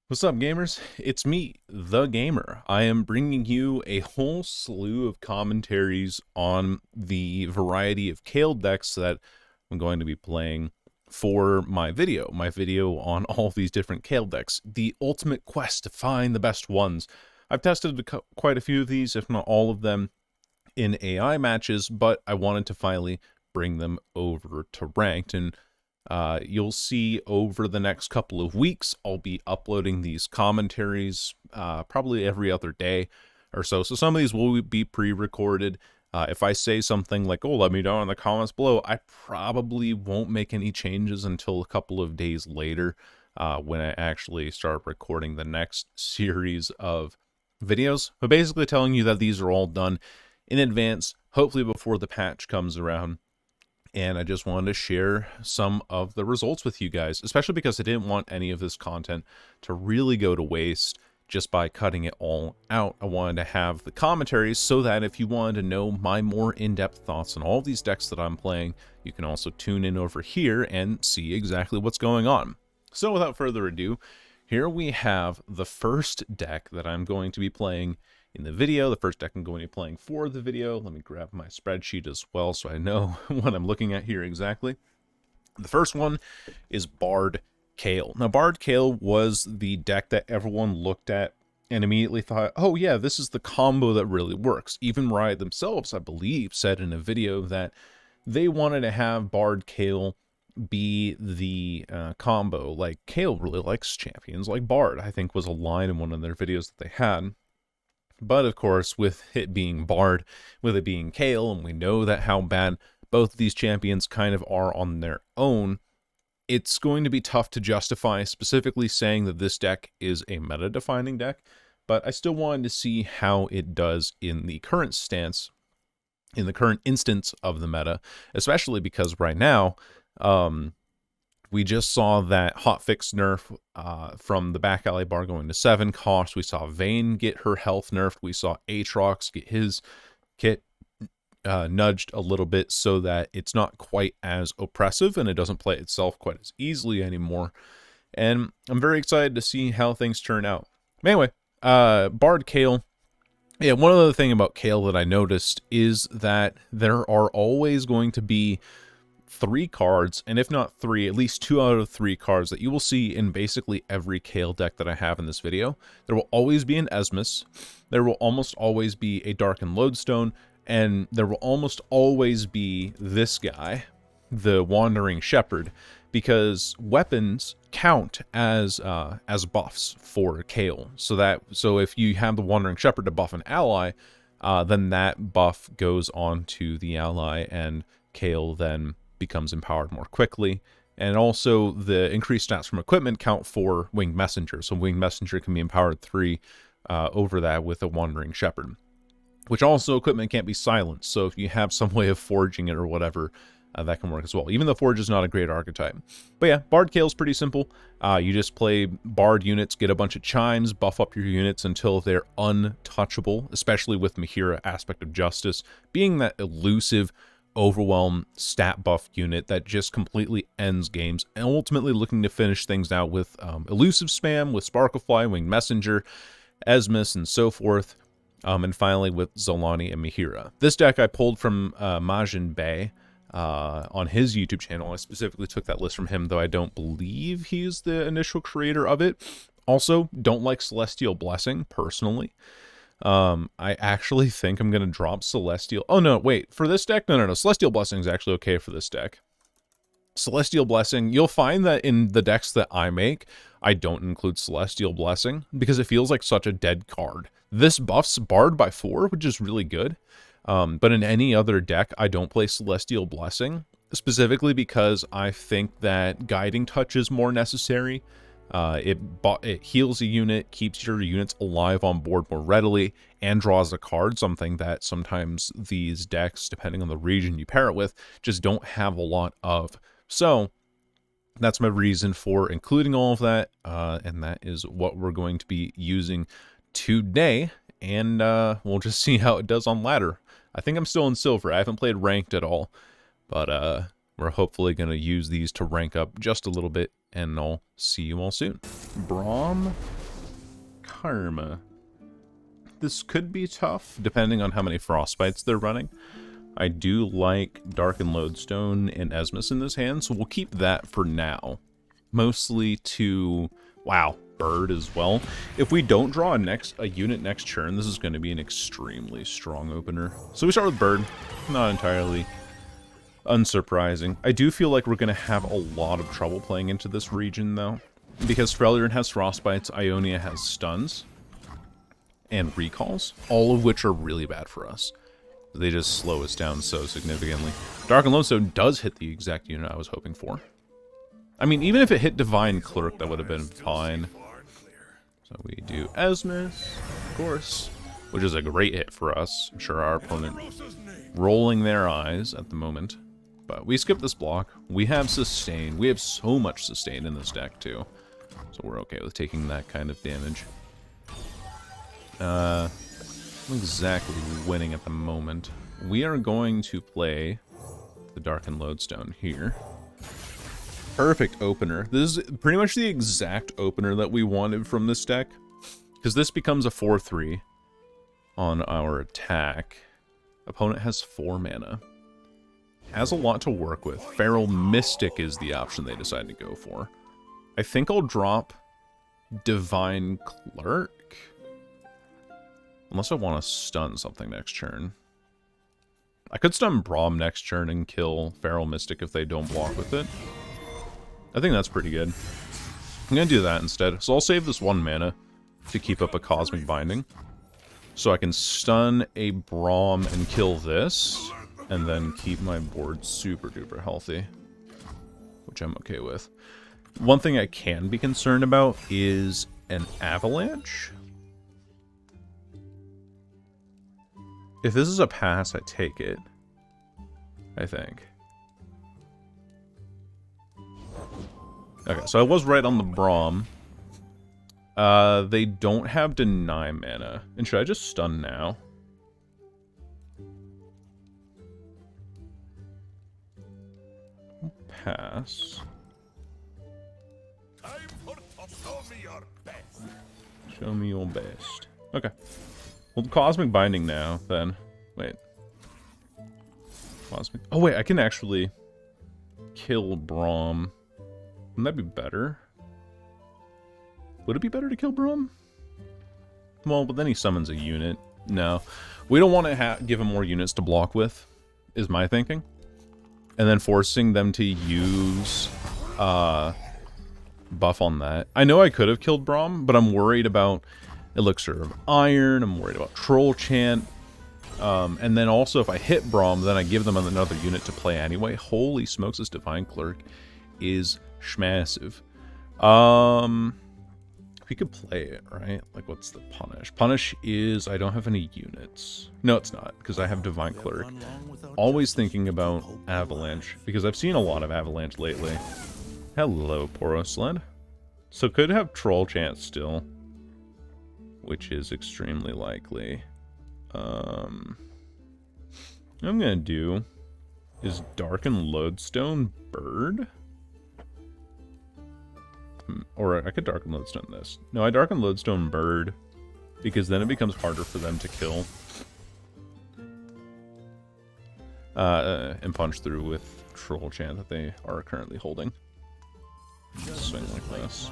What's up, gamers? It's me, the gamer. I am bringing you a whole slew of commentaries on the variety of Kayle decks that I'm going to be playing for my video. My video on all of these different Kayle decks. The ultimate quest to find the best ones. I've tested quite a few of these, if not all of them, in AI matches, but I wanted to finally bring them over to ranked. And you'll see over the next couple of weeks, I'll be uploading these commentaries probably every other day or so. So some of these will be pre-recorded. If I say something like, oh, let me know in the comments below, I probably won't make any changes until a couple of days later when I actually start recording the next series of videos. But basically telling you that these are all done in advance, hopefully before the patch comes around. And I just wanted to share some of the results with you guys, especially because I didn't want any of this content to really go to waste just by cutting it all out. I wanted to have the commentaries so that if you wanted to know my more in-depth thoughts on all of these decks that I'm playing, you can also tune in over here and see exactly what's going on. So without further ado, here we have the first deck that I'm going to be playing in the video, the first deck I'm going to be playing for the video. Let me grab my spreadsheet as well so I know what I'm looking at here exactly. The first one is Bard Kayle. Now, Bard Kayle was the deck that everyone looked at and immediately thought, oh yeah, this is the combo that really works. Even Riot themselves, I believe, said in a video that they wanted to have Bard Kayle be the combo. Like, Kayle really likes champions like Bard, I think was a line in one of their videos that they had. But of course, with it being Bard, with it being Kayle, and we know that how bad both these champions kind of are on their own, it's going to be tough to justify specifically saying that this deck is a meta-defining deck, but I still wanted to see how it does in the current stance, in the current instance of the meta, especially because right now, we just saw that hotfix nerf from the back alley bar going to 7 cost. We saw Vayne get her health nerfed. We saw Aatrox get his kit nudged a little bit so that it's not quite as oppressive and it doesn't play itself quite as easily anymore. And I'm very excited to see how things turn out. Anyway, Bard Kayle. Yeah, one other thing about Kayle that I noticed is that there are always going to be 3 cards, and if not 3, at least 2 out of 3 cards that you will see in basically every Kayle deck that I have in this video. There will always be an Esmus, there will almost always be a Darkened Lodestone, and there will almost always be this guy, the Wandering Shepherd, because weapons count as buffs for Kayle. So if you have the Wandering Shepherd to buff an ally, then that buff goes on to the ally, and Kayle then becomes empowered more quickly. And also the increased stats from equipment count for Winged Messenger. So Winged Messenger can be empowered 3 over that with a Wandering Shepherd. Which also equipment can't be silenced. So if you have some way of forging it or whatever, that can work as well. Even though Forge is not a great archetype. But yeah, Bard Kayle's pretty simple. You just play Bard units, get a bunch of chimes, buff up your units until they're untouchable. Especially with Mihira Aspect of Justice being that elusive overwhelm stat buff unit that just completely ends games, and ultimately looking to finish things out with elusive spam with Sparklefly, Winged Messenger, Esmus, and so forth, and finally with Zolani and Mihira. This deck I pulled from Majin Bay on his YouTube channel. I specifically took that list from him, though I don't believe he's the initial creator of it. Also, don't like Celestial Blessing, personally. I actually think I'm going to drop Celestial. Oh, no, wait. For this deck? No. Celestial Blessing is actually okay for this deck. Celestial Blessing, you'll find that in the decks that I make, I don't include Celestial Blessing because it feels like such a dead card. This buffs Bard by 4, which is really good. But in any other deck, I don't play Celestial Blessing, specifically because I think that Guiding Touch is more necessary. It heals a unit, keeps your units alive on board more readily, and draws a card, something that sometimes these decks, depending on the region you pair it with, just don't have a lot of. So that's my reason for including all of that, and that is what we're going to be using today, and we'll just see how it does on ladder. I think I'm still in silver. I haven't played ranked at all, but we're hopefully going to use these to rank up just a little bit, and I'll see you all soon. Braum Karma. This could be tough, depending on how many Frostbites they're running. I do like Darkened Lodestone and Esmus in this hand, so we'll keep that for now. Mostly to, wow, Bird as well. If we don't draw a unit next turn, this is going to be an extremely strong opener. So we start with Bird, not entirely unsurprising. I do feel like we're going to have a lot of trouble playing into this region, though. Because Freljord has Frostbites, Ionia has Stuns, and Recalls, all of which are really bad for us. They just slow us down so significantly. Darkened Lodestone does hit the exact unit I was hoping for. I mean, even if it hit Divine Clerk, that would have been fine. So we do Esmus, of course, which is a great hit for us. I'm sure our opponent rolling their eyes at the moment. But we skip this block. We have Sustain. We have so much Sustain in this deck, too. So we're okay with taking that kind of damage. Not exactly winning at the moment. We are going to play the Darkened Lodestone here. Perfect opener. This is pretty much the exact opener that we wanted from this deck. Because this becomes a 4-3 on our attack. Opponent has 4 mana. Has a lot to work with. Feral Mystic is the option they decide to go for. I think I'll drop Divine Clerk. Unless I want to stun something next turn. I could stun Braum next turn and kill Feral Mystic if they don't block with it. I think that's pretty good. I'm going to do that instead. So I'll save this 1 mana to keep up a Cosmic Binding. So I can stun a Braum and kill this. And then keep my board super duper healthy. Which I'm okay with. One thing I can be concerned about is an Avalanche. If this is a pass, I take it. I think. Okay, so I was right on the Braum. They don't have Deny mana. And should I just stun now? Pass. Show me your best. Okay. Well, Cosmic Binding now, then. Wait. Cosmic... Oh, wait, I can actually kill Braum. Wouldn't that be better? Would it be better to kill Braum? Well, but then he summons a unit. No. We don't want to give him more units to block with, is my thinking. And then forcing them to use buff on that. I know I could have killed Braum, but I'm worried about Elixir of Iron. I'm worried about Troll Chant. And then also if I hit Braum, then I give them another unit to play anyway. Holy smokes, this Divine Clerk is schmassive. We could play it, right? Like, what's the punish? Punish is I don't have any units. No, it's not, because I have Divine Clerk. Always thinking about Avalanche, because I've seen a lot of Avalanche lately. Hello, Porosled. So could have Troll Chant still, which is extremely likely. What I'm gonna do is Darkened Lodestone Bird. Or I could Darkened Lodestone this. No, I Darkened Lodestone Bird, because then it becomes harder for them to kill. And punch through with Troll Chant that they are currently holding. Swing like this.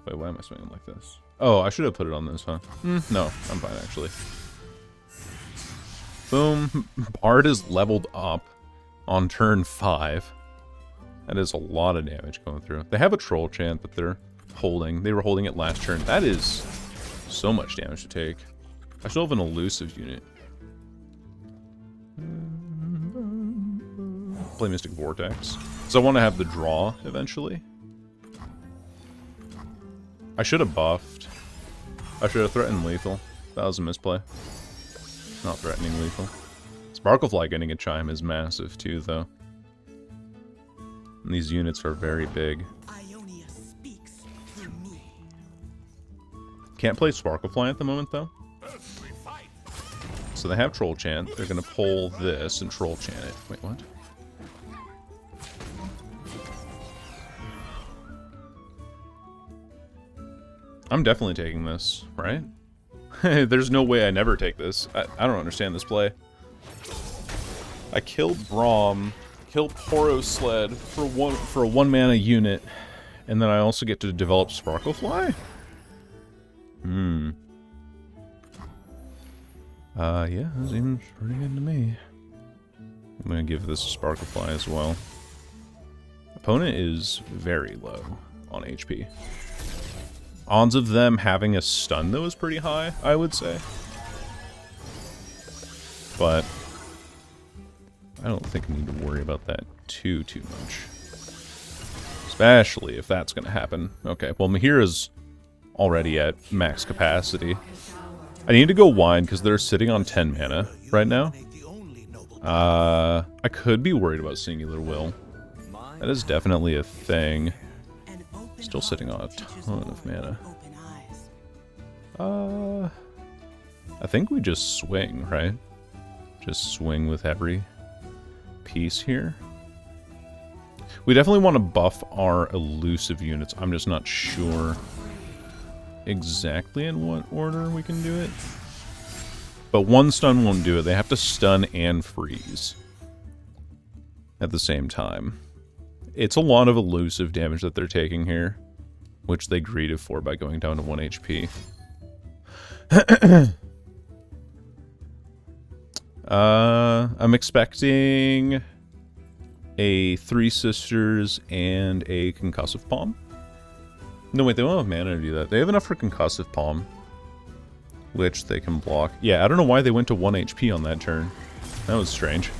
Wait, why am I swinging like this? Oh, I should have put it on this, huh? No, I'm fine, actually. Boom. Bard is leveled up on turn 5. That is a lot of damage going through. They have a Troll Chant that they're holding. They were holding it last turn. That is so much damage to take. I still have an elusive unit. Play Mystic Vortex. So I want to have the draw eventually. I should have buffed. I should have threatened lethal. That was a misplay. Not threatening lethal. Sparklefly getting a chime is massive too, though. And these units are very big. Ionia speaks through me. Can't play Sparklefly at the moment, though. So they have Troll Chant. They're going to pull this and Troll Chant it. Wait, what? I'm definitely taking this, right? There's no way I never take this. I don't understand this play. I killed Braum, killed Poro Sled for a 1-mana unit, and then I also get to develop Sparklefly? Yeah, that seems pretty good to me. I'm gonna give this a Sparklefly as well. Opponent is very low on HP. Odds of them having a stun, though, is pretty high, I would say. But I don't think I need to worry about that too much. Especially if that's going to happen. Okay, well, Mahira's already at max capacity. I need to go wide because they're sitting on 10 mana right now. I could be worried about Singular Will. That is definitely a thing. Still sitting on a ton of mana. I think we just swing, right? Just swing with every piece here. We definitely want to buff our elusive units. I'm just not sure exactly in what order we can do it. But one stun won't do it. They have to stun and freeze at the same time. It's a lot of elusive damage that they're taking here, which they greeted for by going down to 1 HP. I'm expecting a Three Sisters and a Concussive Palm. No, wait, they don't have mana to do that. They have enough for Concussive Palm, which they can block. Yeah, I don't know why they went to 1 HP on that turn. That was strange.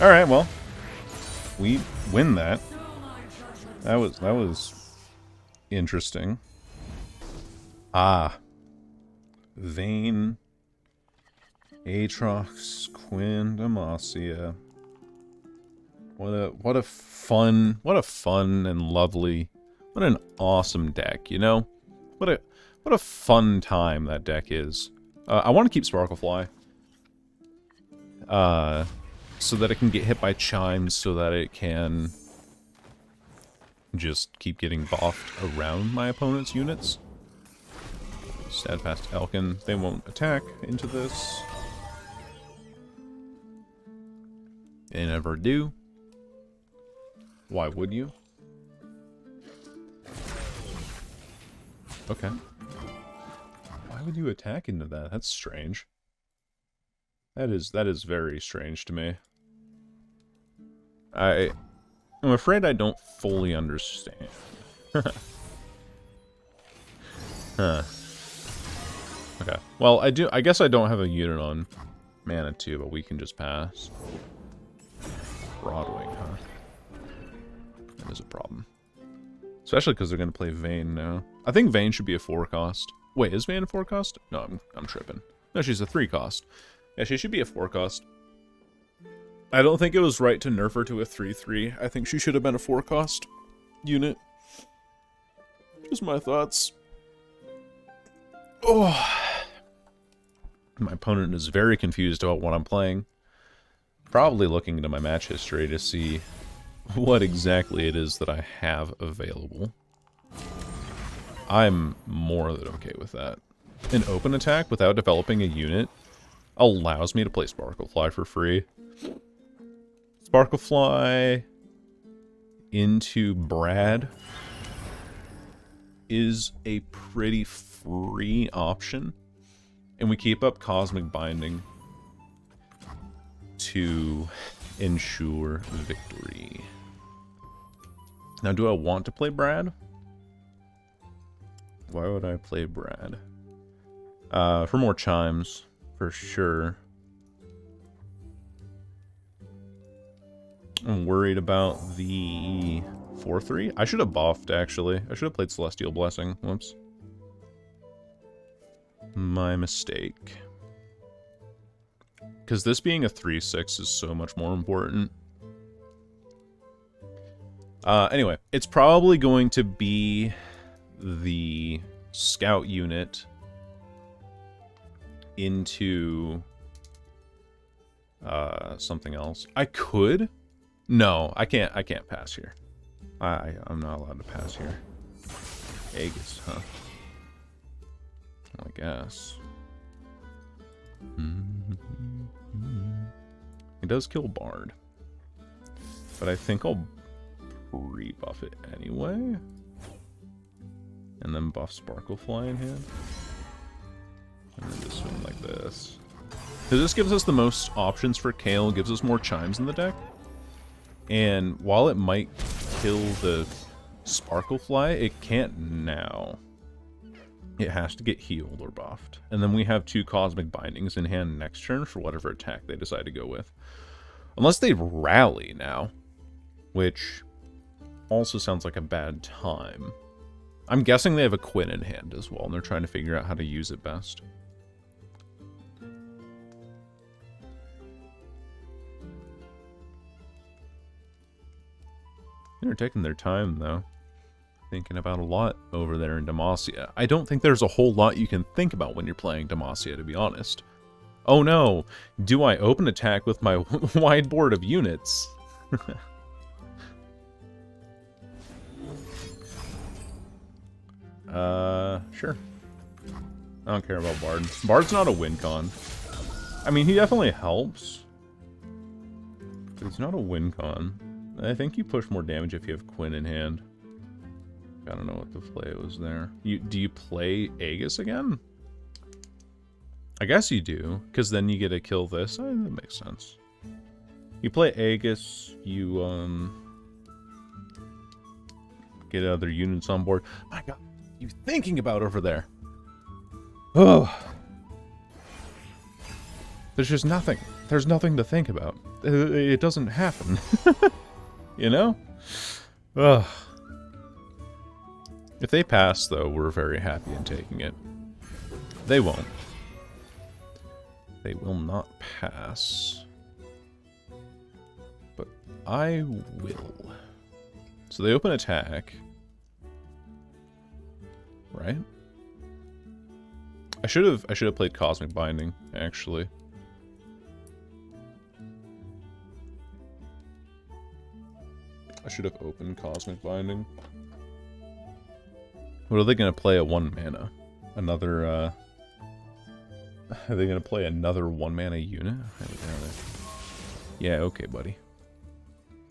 Alright, well. We win that. That was interesting. Ah. Vayne, Aatrox, Quinn, Demacia. What a fun and lovely, what an awesome deck, you know? What a fun time that deck is. I want to keep Sparklefly. So that it can get hit by chimes, so that it can just keep getting buffed around my opponent's units. Steadfast Elkin, they won't attack into this. They never do. Why would you? Okay. Why would you attack into that? That's strange. That is very strange to me. I'm afraid I don't fully understand. Huh. Okay. Well, I guess I don't have a unit on mana 2, but we can just pass. Broadwing, huh? That is a problem. Especially because they're going to play Vayne now. I think Vayne should be a 4-cost. Wait, is Vayne a 4-cost? No, I'm tripping. No, she's a 3-cost. Yeah, she should be a 4-cost. I don't think it was right to nerf her to a 3/3. I think she should have been a 4-cost unit. Just my thoughts. Oh. My opponent is very confused about what I'm playing. Probably looking into my match history to see what exactly it is that I have available. I'm more than okay with that. An open attack without developing a unit allows me to play Sparklefly for free. Sparklefly into Brad is a pretty free option. And we keep up Cosmic Binding to ensure victory. Now, do I want to play Brad? Why would I play Brad? For more chimes, for sure. I'm worried about the 4/3. I should have buffed, actually. I should have played Celestial Blessing. Whoops. My mistake. Because this being a 3/6 is so much more important. Anyway, it's probably going to be the scout unit into something else. I could. No, I can't pass here. I'm not allowed to pass here. Aegis, huh? I guess. It does kill Bard. But I think I'll rebuff it anyway. And then buff Sparklefly in hand. And then just swing like this. So this gives us the most options for Kayle, gives us more chimes in the deck. And while it might kill the Sparklefly, it can't now. It has to get healed or buffed. And then we have 2 Cosmic Bindings in hand next turn for whatever attack they decide to go with. Unless they rally now, which also sounds like a bad time. I'm guessing they have a Quinn in hand as well, and they're trying to figure out how to use it best. They're taking their time, though. Thinking about a lot over there in Demacia. I don't think there's a whole lot you can think about when you're playing Demacia, to be honest. Oh no! Do I open attack with my wide board of units? Sure. I don't care about Bard. Bard's not a win con. I mean, he definitely helps. But he's not a win con. I think you push more damage if you have Quinn in hand. I don't know what the play was there. Do you play Aegis again? I guess you do, because then you get to kill this. That makes sense. You play Aegis, you get other units on board. My god, what are you thinking about over there? Oh. There's just nothing. There's nothing to think about. It doesn't happen. You know? Ugh. If they pass, though, we're very happy in taking it. They won't. They will not pass. But I will. So they open attack. Right? I should have played Cosmic Binding, actually. I should have opened Cosmic Binding. What are they going to play at 1 mana? Another, Are they going to play another 1 mana unit? Yeah, okay, buddy.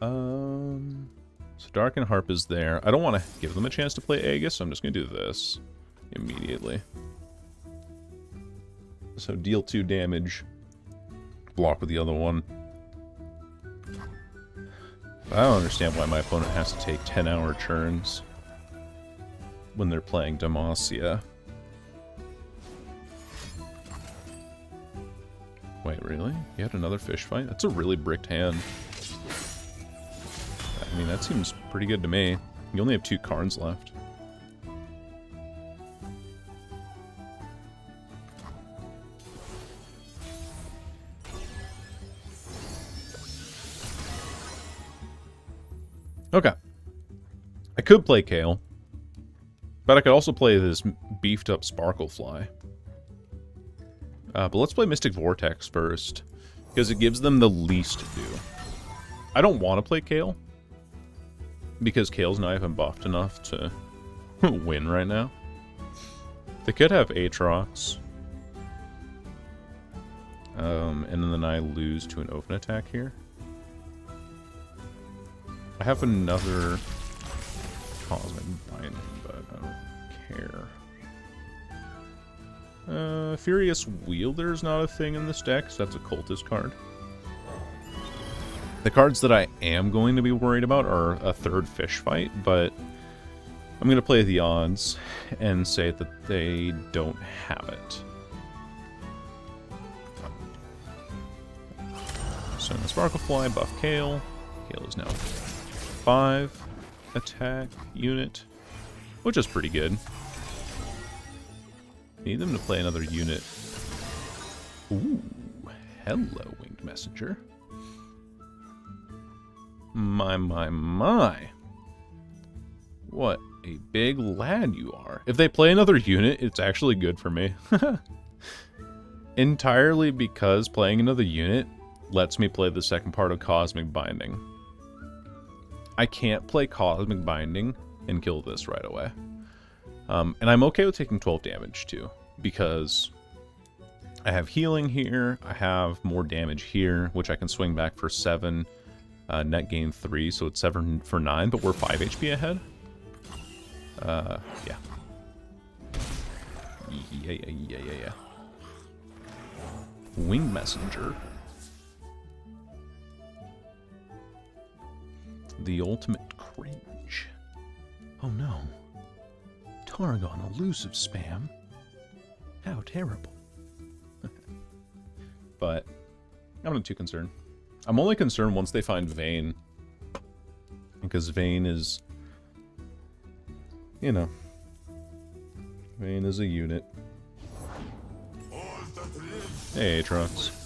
So Dark and Harp is there. I don't want to give them a chance to play Aegis, so I'm just going to do this immediately. So deal 2 damage. Block with the other one. I don't understand why my opponent has to take 10-hour turns when they're playing Demacia. Wait, really? You had another fish fight? That's a really bricked hand. I mean, that seems pretty good to me. You only have 2 cards left. Okay. I could play Kayle. But I could also play this beefed up Sparklefly. But let's play Mystic Vortex first. Because it gives them the least to do. I don't want to play Kayle. Because Kayle's not even buffed enough to win right now. They could have Aatrox. And then I lose to an open attack here. I have another Cosmic Binding, but I don't care. Furious Wielder's not a thing in this deck, so that's a Cultist card. The cards that I am going to be worried about are a 3rd fish fight, but I'm going to play the odds and say that they don't have it. So in the Sparklefly, buff Kayle. Kayle is now 5 attack unit, which is pretty good. Need them to play another unit. Ooh, hello, Winged Messenger. My, my, my. What a big lad you are. If they play another unit, it's actually good for me. Entirely because playing another unit lets me play the second part of Cosmic Binding. I can't play Cosmic Binding and kill this right away. And I'm okay with taking 12 damage, too. because I have healing here, I have more damage here, which I can swing back for 7, net gain 3, so it's 7 for 9, but we're 5 HP ahead. Yeah. Yeah. Wing Messenger. The ultimate cringe. Oh no. Targon elusive spam. How terrible. But I'm not too concerned. I'm only concerned once they find Vayne. Because Vayne is... You know. Vayne is a unit. Hey, Aatrox.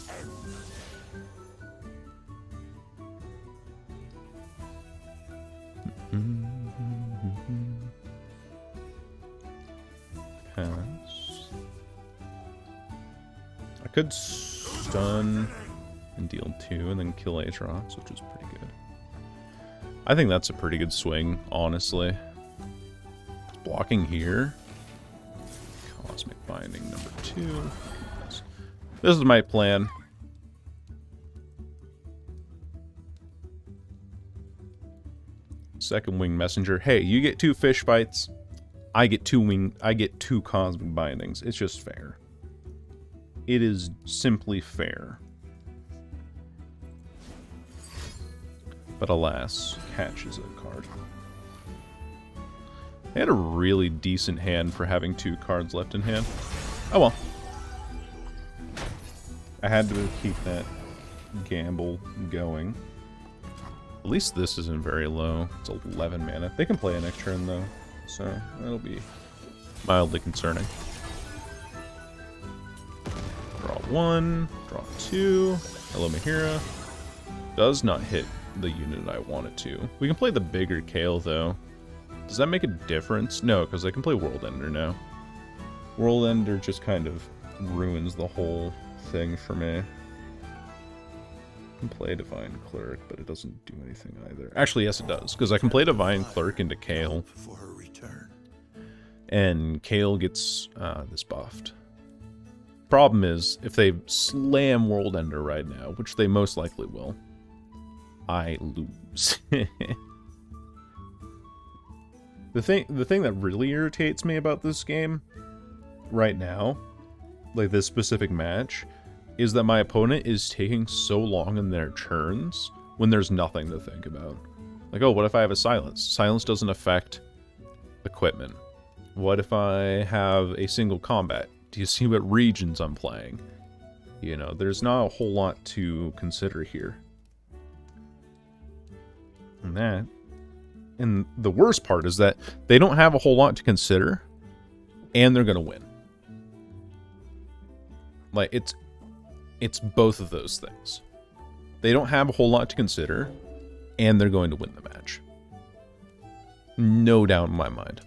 Pass. I could stun and deal 2 and then kill Aatrox, which is pretty good. I think that's a pretty good swing, honestly. Blocking here. Cosmic Binding number 2. This is my plan. Second Wing Messenger. Hey, you get 2 fish bites. I get 2 Cosmic Bindings. It's just fair. It is simply fair. But alas, Catch is a card. They had a really decent hand for having 2 cards left in hand. Oh well. I had to keep that gamble going. At least this isn't very low. It's 11 mana. They can play it next turn though, so that'll be mildly concerning. Draw 1, draw 2. Hello Mahira. Does not hit the unit I want it to. We can play the bigger Kayle though. Does that make a difference? No, because I can play World Ender now. World Ender just kind of ruins the whole thing for me. I can play Divine Cleric, but it doesn't do anything either. Actually, yes it does, because I can play Divine Cleric into Kayle. And Kayle gets this buffed. Problem is, if they slam World Ender right now, which they most likely will, I lose. The thing that really irritates me about this game right now, like this specific match, is that my opponent is taking so long in their turns when there's nothing to think about. Like, oh, what if I have a silence? Silence doesn't affect equipment. What if I have a single combat? Do you see what regions I'm playing? You know, there's not a whole lot to consider here. And the worst part is that they don't have a whole lot to consider, and they're gonna win. Like, it's both of those things. They don't have a whole lot to consider, and they're going to win the match. No doubt in my mind.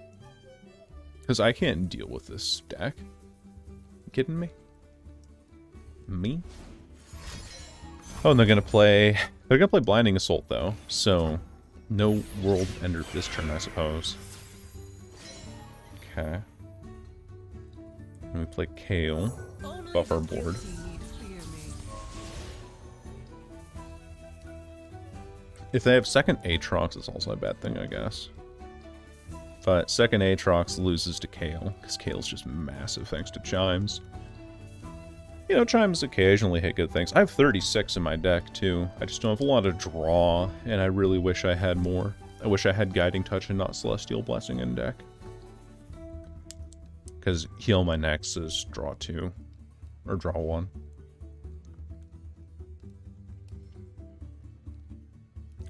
Because I can't deal with this deck. You kidding me? Me? Oh, and they're gonna play Blinding Assault though, so no World Ender this turn, I suppose. Okay. And we play Kayle. Buff our board. If they have second Aatrox, it's also a bad thing, I guess. But second Aatrox loses to Kayle, because Kayle's just massive thanks to Chimes. You know, Chimes occasionally hit good things. I have 36 in my deck, too. I just don't have a lot of draw, and I really wish I had more. I wish I had Guiding Touch and not Celestial Blessing in deck. Because Heal My Next is draw 2. Or draw 1.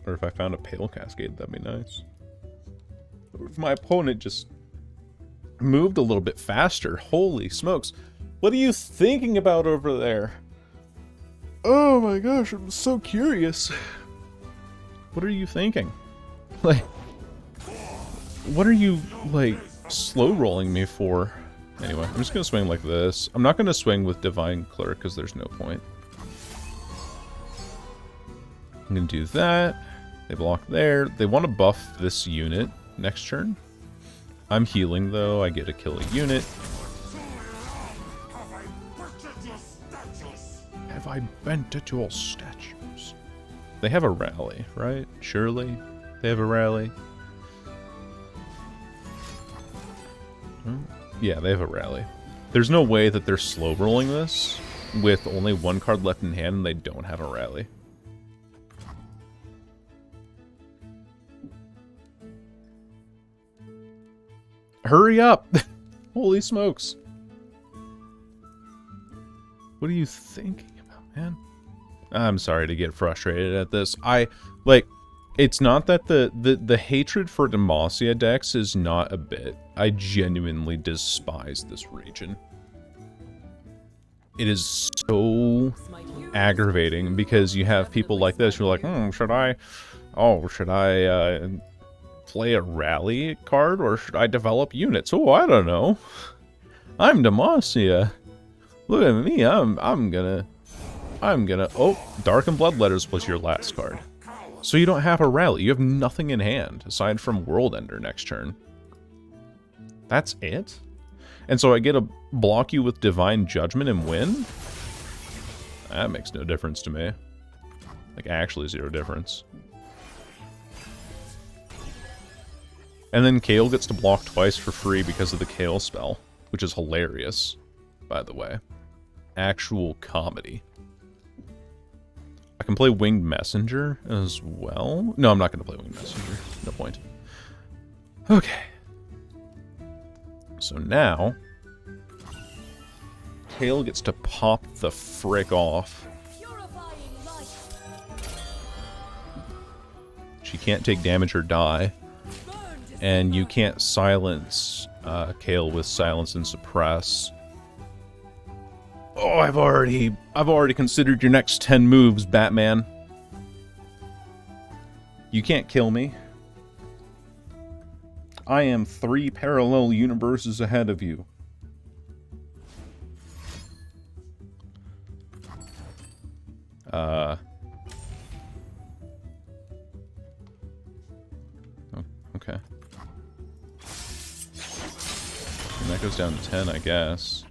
Or if I found a Pale Cascade, that'd be nice. Or if my opponent just moved a little bit faster. Holy smokes. What are you thinking about over there? Oh my gosh, I'm so curious. What are you thinking? Like, what are you, like, slow rolling me for? Anyway, I'm just gonna swing like this. I'm not gonna swing with Divine Cleric because there's no point. I'm gonna do that. They block there. They want to buff this unit next turn. I'm healing though. I get to kill a unit. I bent at your statues? They have a rally, right? Surely they have a rally. Yeah, they have a rally. There's no way that they're slow rolling this with only one card left in hand and they don't have a rally. Hurry up! Holy smokes. What are you thinking about, man? I'm sorry to get frustrated at this. It's not that the hatred for Demacia decks is not a bit. I genuinely despise this region. It is so aggravating because you have people like this who are like, should I play a rally card or should I develop units? Oh, I don't know. I'm Demacia. Look at me. I'm gonna. Oh, Dark and Bloodletters was your last card. So you don't have a rally. You have nothing in hand aside from World Ender next turn. That's it? And so I get to block you with Divine Judgment and win? That makes no difference to me. Like, actually zero difference. And then Kayle gets to block twice for free because of the Kayle spell, which is hilarious, by the way. Actual comedy. I can play Winged Messenger as well. No, I'm not going to play Winged Messenger. No point. Okay. So now, Kayle gets to pop the frick off. She can't take damage or die. And you can't silence Kayle with Silence and Suppress. Oh, I've already considered your next 10 moves, Batman. You can't kill me. I am 3 parallel universes ahead of you. Oh, okay. And that goes down to 10, I guess.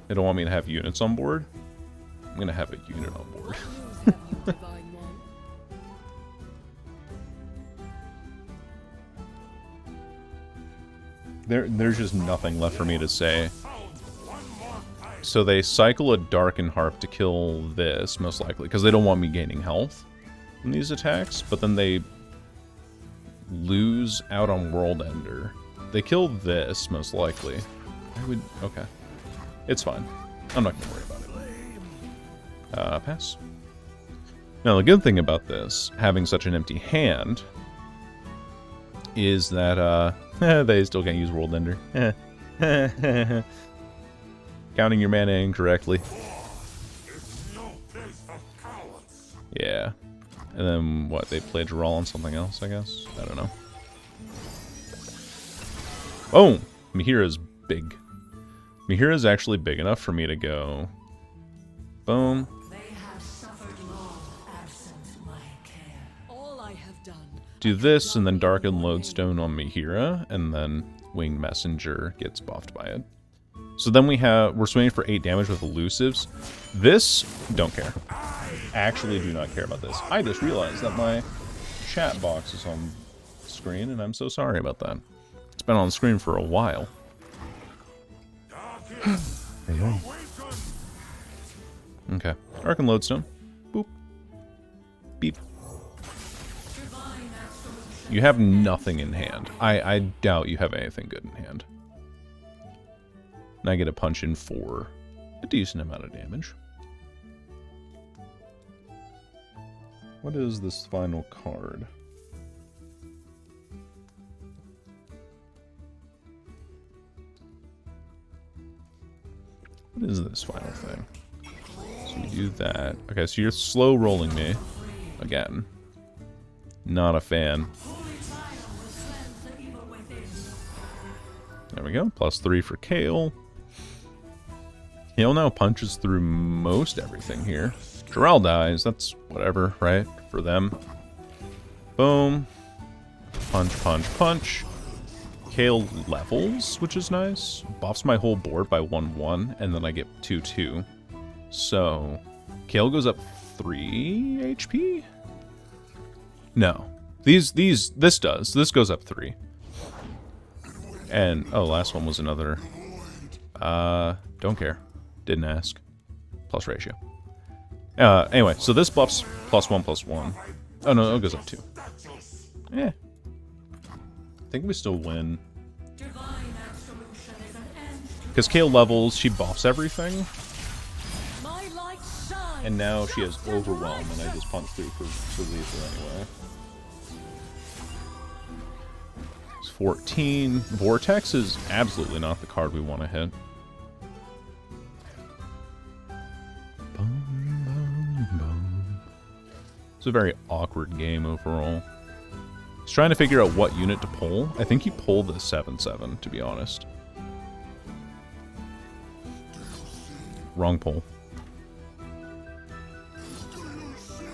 They don't want me to have units on board? I'm gonna have a unit on board. There's just nothing left for me to say. So they cycle a Darken Harp to kill this, most likely, because they don't want me gaining health from these attacks, but then they lose out on World Ender. They kill this, most likely. Okay. It's fine. I'm not going to worry about it. Pass. Now, the good thing about this, having such an empty hand, is that, they still can't use World Ender. Counting your mana incorrectly. Yeah. And then, what, they played Geralt on something else, I guess? I don't know. Oh! Mihira's big. Mihira's actually big enough for me to go... Boom. Do this, and then Darken Lodestone on Mihira, and then Winged Messenger gets buffed by it. So then we're swinging for 8 damage with elusives. This, don't care. Actually do not care about this. I just realized that my chat box is on screen, and I'm so sorry about that. It's been on screen for a while. Okay. Darken Lodestone. Boop. Beep. You have nothing in hand. I doubt you have anything good in hand. And I get a punch in for a decent amount of damage. What is this final card? What is this final thing? So you do that. Okay, so you're slow rolling me. Again. Not a fan. There we go. +3 for Kayle. Kayle now punches through most everything here. Geralt dies. That's whatever, right? For them. Boom. Punch, punch, punch. Kayle levels, which is nice. Buffs my whole board by 1/1, and then I get 2/2. So, Kayle goes up 3 HP? No. This does. This goes up 3. And, oh, last one was another. Don't care. Didn't ask. Plus ratio. Anyway, so this buffs +1/+1. Oh, no, it goes up 2. I think we still win. Because Kayle levels, she buffs everything. And now she has Overwhelm, and I just punch through for lethal anyway. It's 14. Vortex is absolutely not the card we want to hit. It's a very awkward game overall. He's trying to figure out what unit to pull. I think he pulled the 7/7, to be honest. Wrong pull.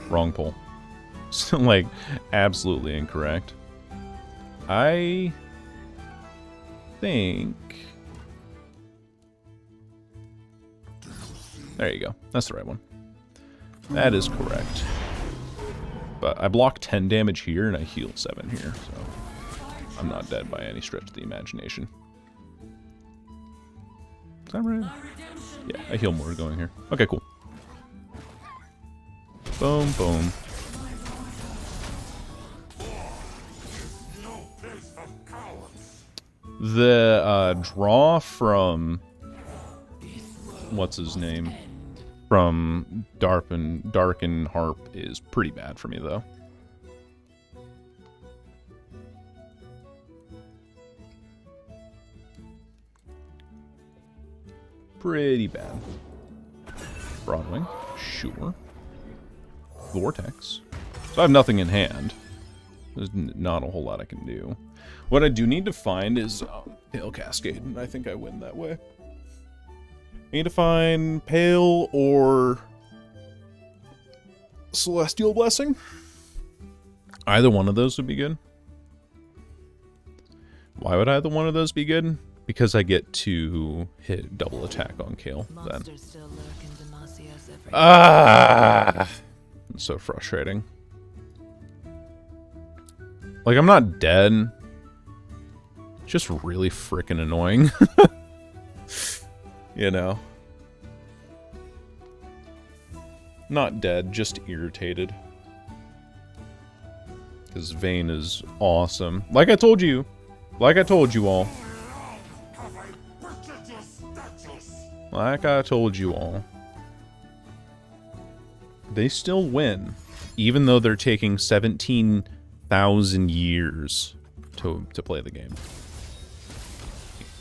Wrong pull. Like, absolutely incorrect. I think... There you go. That's the right one. That is correct. But I block 10 damage here and I heal 7 here, so I'm not dead by any stretch of the imagination. Is that right? Yeah, I heal more going here. Okay, cool. Boom, boom. The draw from... What's his name? From Darken Harp is pretty bad for me, though. Pretty bad. Broadwing, sure. Vortex. So I have nothing in hand. There's not a whole lot I can do. What I do need to find is Pale Cascade, and I think I win that way. I need to find Pale or Celestial Blessing. Either one of those would be good. Why would either one of those be good? Because I get to hit double attack on Kayle then. Ah! It's so frustrating. Like, I'm not dead. It's just really freaking annoying. You know? Not dead, just irritated. Because Vayne is awesome. Like I told you. Like I told you all. Like I told you all. They still win. Even though they're taking 17,000 years to play the game.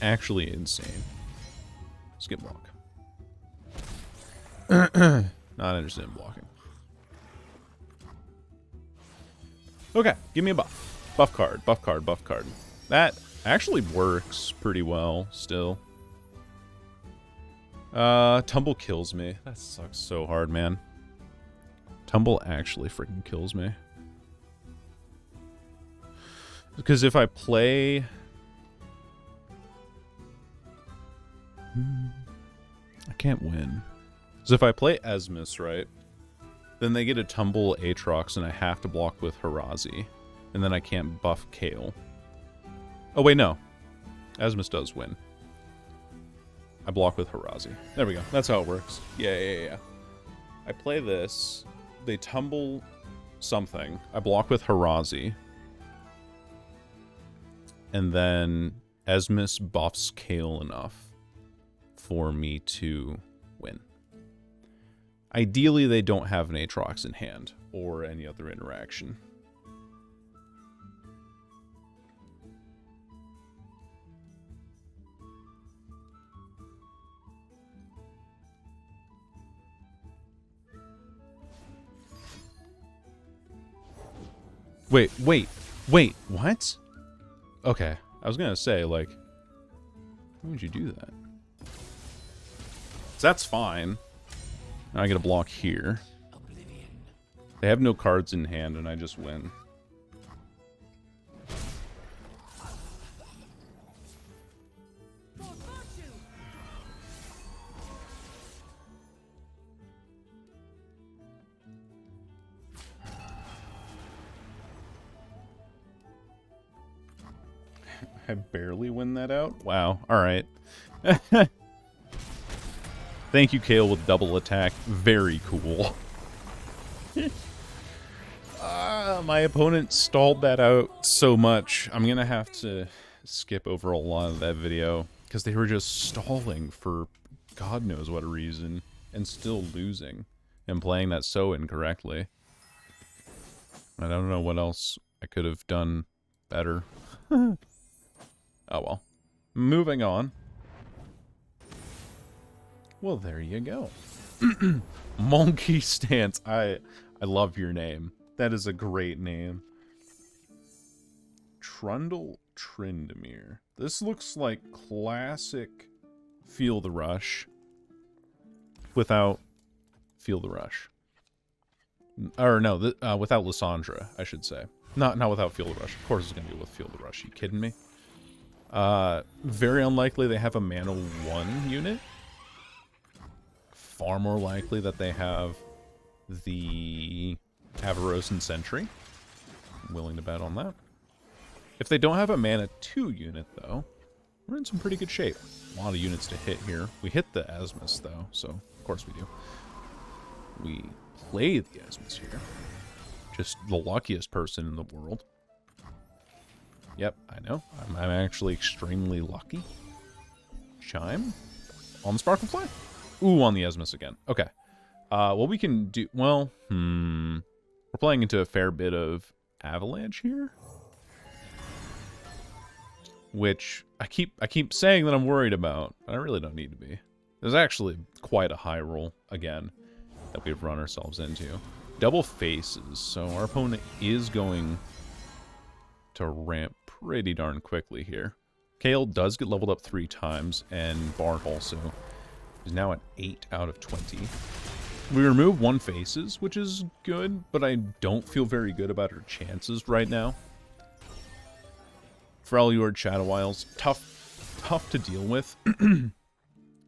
Actually insane. Skip block. Not interested in blocking. Okay, give me a buff. Buff card, buff card, buff card. That actually works pretty well still. Tumble kills me. That sucks so hard, man. Tumble actually freaking kills me. Because if I play... I can't win. Because if I play Esmus, right, then they get a Tumble Aatrox and I have to block with Harazi. And then I can't buff Kayle. Oh wait, no. Esmus does win. I block with Harazi. There we go. That's how it works. Yeah. I play this. They tumble something. I block with Harazi. And then Esmus buffs Kayle enough for me to win. Ideally, they don't have an Aatrox in hand or any other interaction. Wait, what? Okay, I was gonna say, like, why would you do that? So that's fine. Now I get a block here. They have no cards in hand, and I just win. I barely win that out? Wow, alright. Thank you, Kayle, with double attack. Very cool. My opponent stalled that out so much. I'm gonna have to skip over a lot of that video, because they were just stalling for God knows what reason, and still losing, and playing that so incorrectly. I don't know what else I could have done better. Oh well. Moving on. Well, there you go. Monkey Stance. I love your name. That is a great name. Trundle Trindamere. This looks like classic Feel the Rush without Feel the Rush. Or no, without Lysandra, I should say. Not without Feel the Rush. Of course it's going to be with Feel the Rush. You kidding me? Very unlikely they have a Mana 1 unit. Far more likely that they have the Avarosan Sentry. I'm willing to bet on that. If they don't have a Mana 2 unit, though, we're in some pretty good shape. A lot of units to hit here. We hit the Asmus, though, so of course we do. We play the Asmus here. Just the luckiest person in the world. Yep, I know. I'm actually extremely lucky. Chime. On the Sparklefly? Ooh, on the Asmus again. Okay. What we can do... Well, we're playing into a fair bit of Avalanche here. Which I keep saying that I'm worried about, but I really don't need to be. There's actually quite a high roll, again, that we've run ourselves into. Double faces, so our opponent is going to ramp pretty darn quickly here. Kayle does get leveled up 3 times, and Bard also is now at 8 out of 20. We remove 1 faces, which is good, but I don't feel very good about her chances right now. Freljord Shadow Isles, tough to deal with.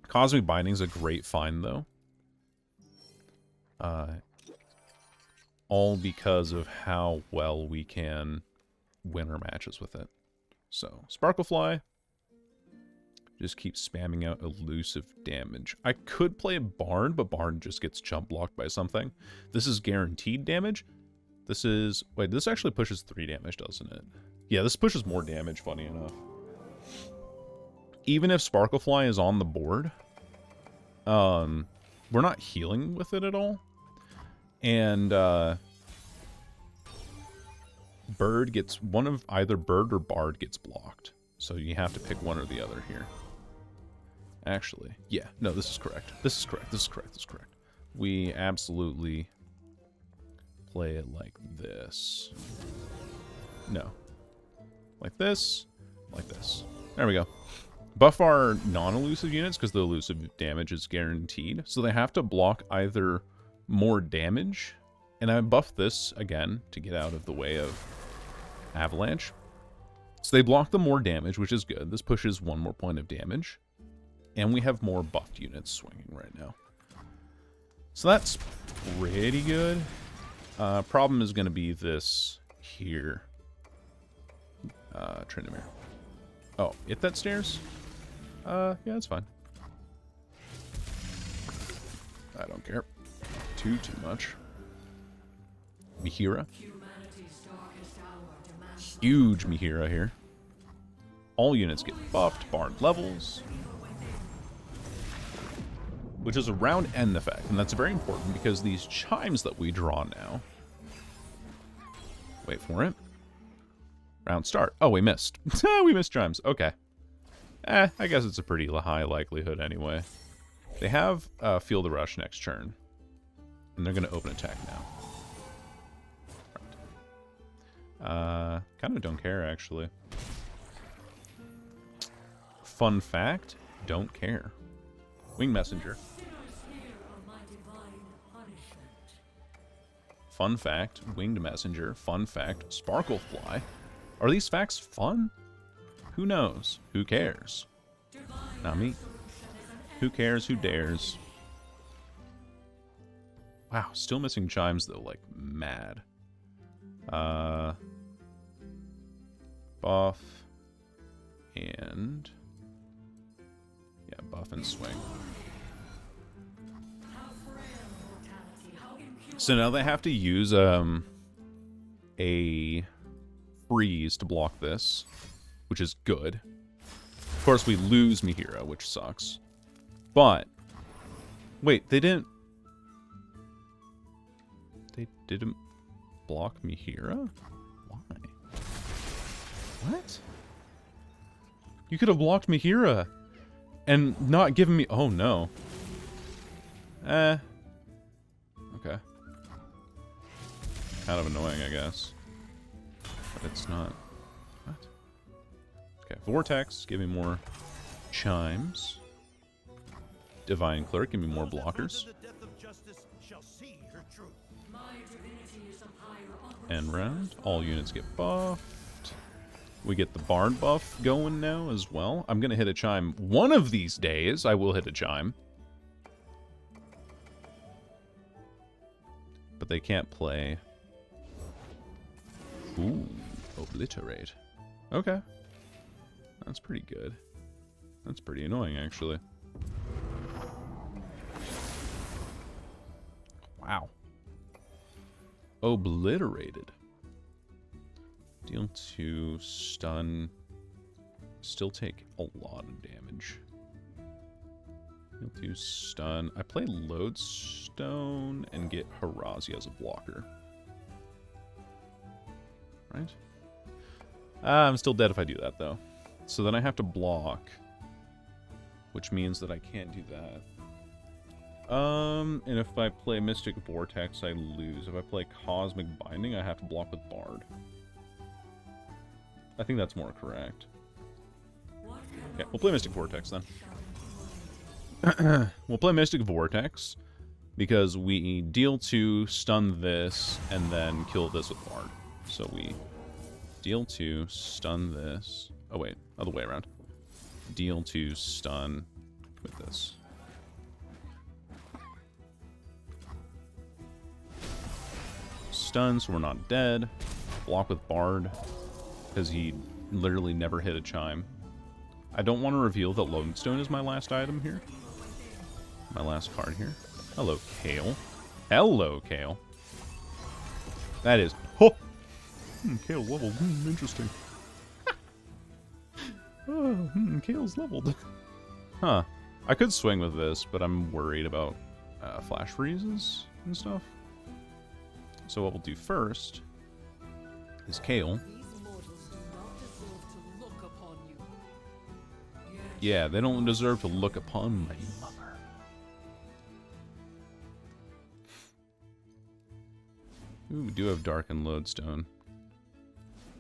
Cosmic Binding's a great find, though. All because of how well we can win our matches with it. So, Sparklefly. Just keep spamming out elusive damage. I could play a Bard, but Bard just gets jump blocked by something. This is guaranteed damage. This is... Wait, this actually pushes 3 damage, doesn't it? Yeah, this pushes more damage, funny enough. Even if Sparklefly is on the board, we're not healing with it at all. And, Bird gets... One of either Bird or Bard gets blocked. So you have to pick one or the other here. Actually, yeah. No, this is correct. This is correct. This is correct. This is correct. We absolutely play it like this. No. Like this. Like this. There we go. Buff our non-elusive units because the elusive damage is guaranteed. So they have to block either more damage. And I buff this again to get out of the way of Avalanche. So they block the more damage, which is good. This pushes 1 more point of damage. And we have more buffed units swinging right now. So that's pretty good. Problem is going to be this here. Trindamere. Oh, hit that stairs? Yeah, that's fine. I don't care. Too much. Mihira. Huge Mihira here. All units get buffed, Bard levels. Which is a round end effect, and that's very important because these chimes that we draw now... Wait for it. Round start. Oh, we missed. We missed chimes. Okay. I guess it's a pretty high likelihood anyway. They have Feel the Rush next turn. And they're going to open attack now. Kind of don't care, actually. Fun fact, don't care. Wing Messenger. Fun fact, Winged Messenger. Fun fact, Sparklefly. Are these facts fun? Who knows? Who cares? Not me. Who cares? Who dares? Wow, still missing chimes though, like mad. Buff. and yeah, buff and swing. So now they have to use a freeze to block this, which is good. Of course, we lose Mihira, which sucks. But wait, they didn't block Mihira? Why? What? You could have blocked Mihira and not given me... Oh, no. Okay. Kind of annoying, I guess. But it's not... What? Okay, Vortex, give me more chimes. Divine Clerk, give me more blockers. End round. All units get buffed. We get the Bard buff going now as well. I'm going to hit a chime. One of these days, I will hit a chime. But they can't play. Ooh, Obliterate. Okay. That's pretty good. That's pretty annoying, actually. Wow. Obliterated. Deal 2, stun. Still take a lot of damage. Deal 2, stun. I play Lodestone and get Harazi as a blocker. Right? I'm still dead if I do that, though. So then I have to block. Which means that I can't do that. And if I play Mystic Vortex, I lose. If I play Cosmic Binding, I have to block with Bard. I think that's more correct. Okay, we'll play Mystic Vortex then. We'll play Mystic Vortex because we deal 2, stun this, and then kill this with Bard. So we deal 2, stun this. Oh wait, other way around. Deal 2, stun with this. Stun, so we're not dead. Block with Bard, because he literally never hit a chime. I don't want to reveal that Lodestone is my last item here. My last card here. Hello, Kayle. Hello, Kayle. That is... Oh! Kayle's leveled. Interesting. Oh, Kayle's leveled. Huh. I could swing with this, but I'm worried about flash freezes and stuff. So what we'll do first is Kayle. Yeah, they don't deserve to look upon my mother. Ooh, we do have Darkened Lodestone.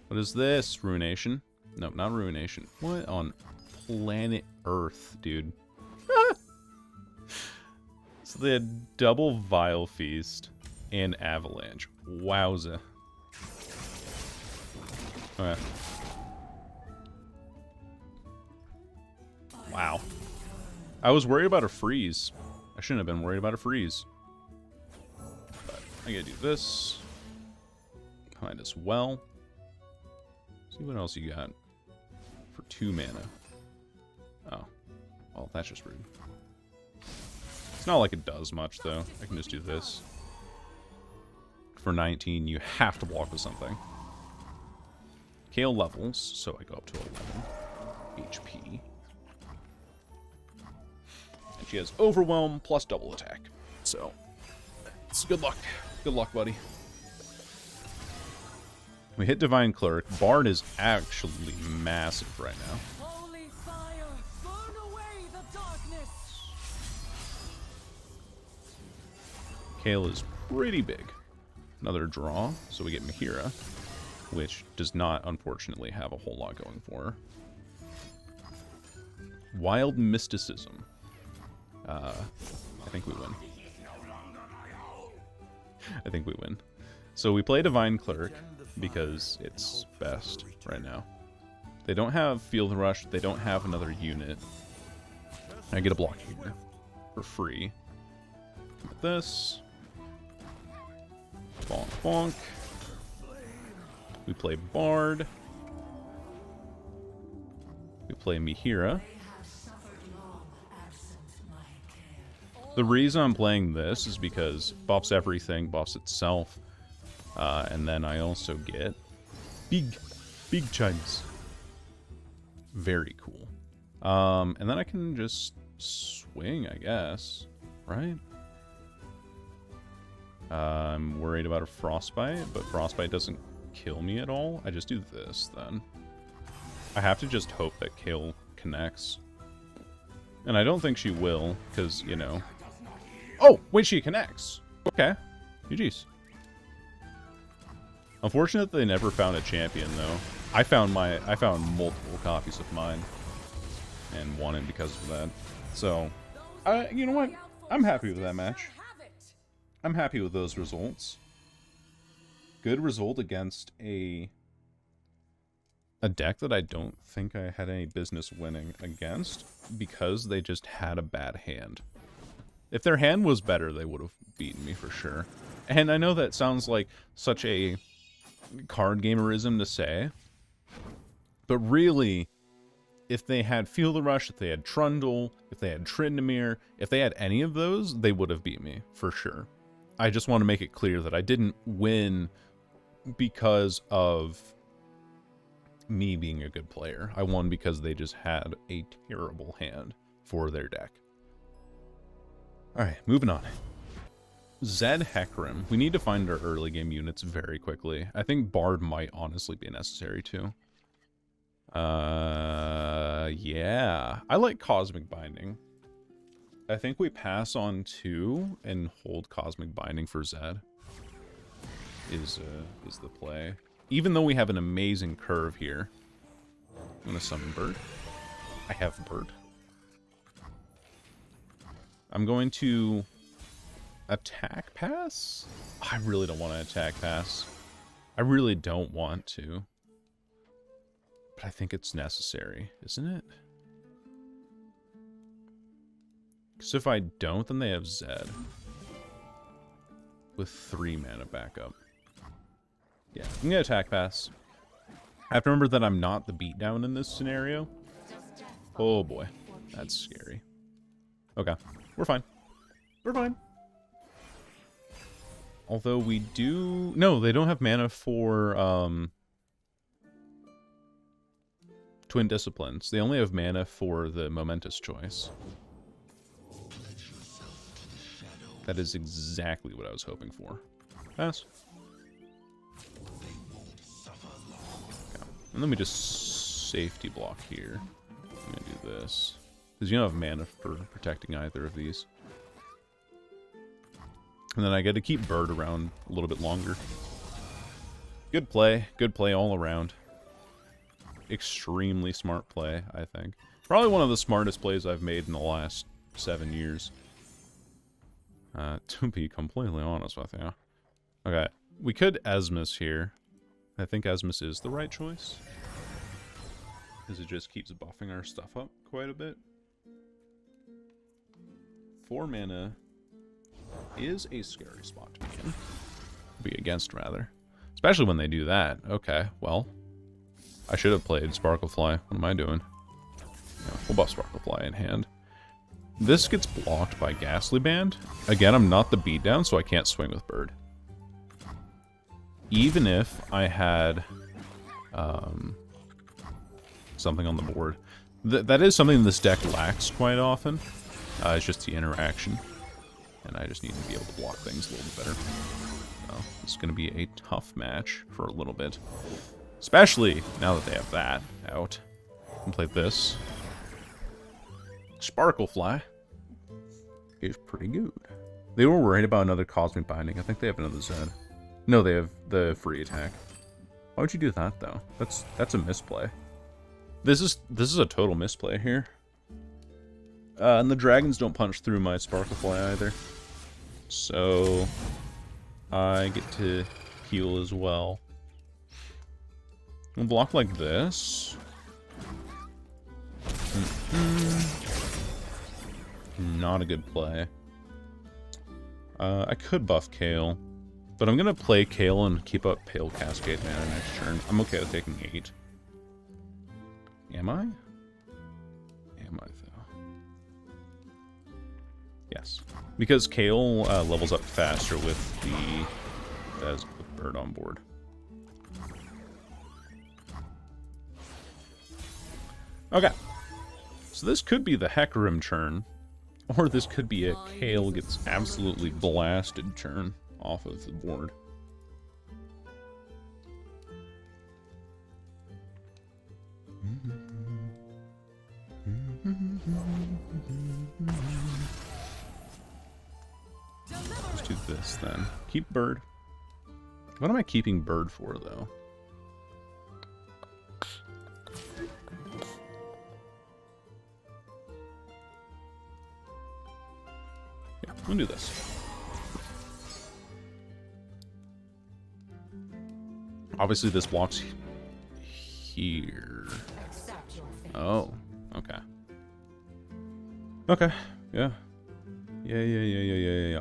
What is this? Ruination? No, not Ruination. What on planet Earth, dude? So they had double Vile Feast and Avalanche. Wowza. Okay. Wow. I was worried about a freeze. I shouldn't have been worried about a freeze. But I gotta do this. Might as well. See what else you got for 2 mana. Oh. Well, that's just rude. It's not like it does much, though. I can just do this. For 19, you have to block with something. Kayle levels, so I go up to 11 HP. And she has Overwhelm plus double attack. So, it's good luck. Good luck, buddy. We hit Divine Clerk. Bard is actually massive right now. Holy fire, burn away the darkness. Kayle is pretty big. Another draw, so we get Mihira, which does not, unfortunately, have a whole lot going for her. Wild Mysticism. I think we win. I think we win. So we play Divine Clerk because it's best right now. They don't have Field Rush. They don't have another unit. I get a block here for free. With this. Bonk, bonk. We play Bard. We play Mihira. The reason I'm playing this is because buffs everything, buffs itself. And then I also get big chunks. Very cool. And then I can just swing, I guess. Right? I'm worried about a frostbite, but frostbite doesn't kill me at all. I just do this then. I have to just hope that Kayle connects. And I don't think she will, because, you know... Oh! Wait, she connects! Okay. GG's. Unfortunate they never found a champion, though. I found multiple copies of mine. And won it because of that. So, you know what? I'm happy with that match. I'm happy with those results. Good result against a deck that I don't think I had any business winning against because they just had a bad hand. If their hand was better, they would have beaten me for sure. And I know that sounds like such a card gamerism to say, but really, if they had Feel the Rush, if they had Trundle, if they had Tryndamere, if they had any of those, they would have beat me for sure. I just want to make it clear that I didn't win because of me being a good player. I won because they just had a terrible hand for their deck. Alright, moving on. Zed Hecarim. We need to find our early game units very quickly. I think Bard might honestly be necessary too. Yeah. I like Cosmic Binding. I think we pass on 2 and hold Cosmic Binding for Zed. Is the play. Even though we have an amazing curve here. I'm gonna summon Bird. I have Bird. I'm going to attack pass? I really don't want to attack pass. I really don't want to. But I think it's necessary, isn't it? Because if I don't, then they have Zed. With 3 mana backup. Yeah, I'm gonna attack pass. I have to remember that I'm not the beatdown in this scenario. Oh boy, that's scary. Okay, we're fine. We're fine. Although we do... No, they don't have mana for Twin Disciplines. They only have mana for the Momentous Choice. That is exactly what I was hoping for. Pass. Okay. And then we just safety block here. I'm gonna do this. Because you don't have mana for protecting either of these. And then I get to keep Bird around a little bit longer. Good play all around. Extremely smart play, I think. Probably one of the smartest plays I've made in the last 7 years. To be completely honest with you. Okay, we could Esmus here. I think Esmus is the right choice. Because it just keeps buffing our stuff up quite a bit. 4 mana is a scary spot to be in. Be against, rather. Especially when they do that. Okay, well. I should have played Sparklefly. What am I doing? Yeah, we'll buff Sparklefly in hand. This gets blocked by Ghastly Band. Again, I'm not the beatdown, so I can't swing with Bird. Even if I had something on the board. That is something this deck lacks quite often. It's just the interaction. And I just need to be able to block things a little bit better. So, it's going to be a tough match for a little bit. Especially now that they have that out. I can play this. Sparklefly is pretty good. They were worried about another Cosmic Binding. I think they have another Zed. No, they have the free attack. Why would you do that though? That's a misplay. This is a total misplay here. And the dragons don't punch through my Sparklefly either. So I get to heal as well. We'll block like this. Not a good play. I could buff Kayle, but I'm gonna play Kayle and keep up Pale Cascade mana next turn. I'm okay with taking 8. Am I? am I, though? Yes. Because Kayle levels up faster with the bird on board. Okay. So this could be the Hecarim churn, or this could be a Kayle gets absolutely blasted churn off of the board. Let's do this then. Keep bird. What am I keeping bird for, though? Yeah, we'll do this. Obviously, this blocks here. Oh, okay. Okay, yeah. Yeah.